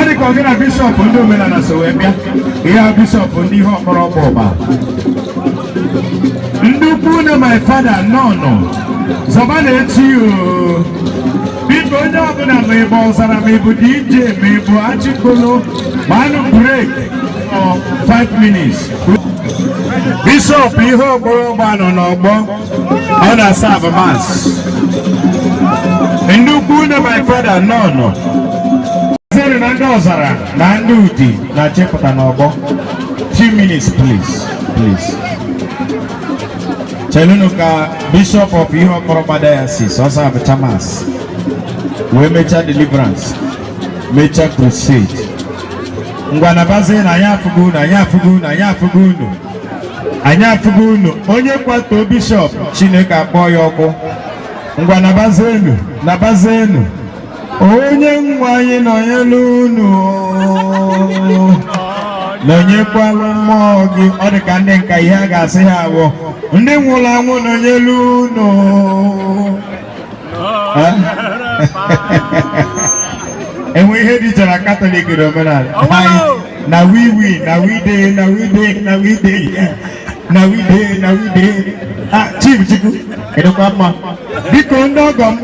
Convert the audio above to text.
dị ka ọ gị na bishọp ndị omenala so wee bịa ihe bishọp ndị ihe ọkpọrọ ọba ndị ukwu na my father nọ zọba na-echi biko onye ọbụla ma ịbụ ọzara ma ịbụ DJ ma ịbụ achịkolo ma anụ break for 5 minutes. Bishọp ihe ọkpọrọ ọgba nọ n'ọgbọ ọ na-asa abamas ndị ukwu na my father nọ zere na ndị ọzara na ndị udi na-achịpụta n'ọgbọ. Few minutes please. Chelunu ka Bishop of ihe ọkpọrọ diocese ọsọ abịcha mass wee mechaa deliverance mechaa crusade ngwa na baze na anyị afụgo unu onye kwato bishọp Chineke akpọ ya ọkụ ngwa na baze enu onye nwa anyị nọnyelu unu nọnyekwala mmụọ gị. Ọ dị ka ndị nka ihe a ga-asị ha abụọ ndị nwụrụ anwụ nọnyelu unu enwe ihe dị jara Katọlik na omenala na wide Chief Chukwu edokwa mma biko ndị ọgọ m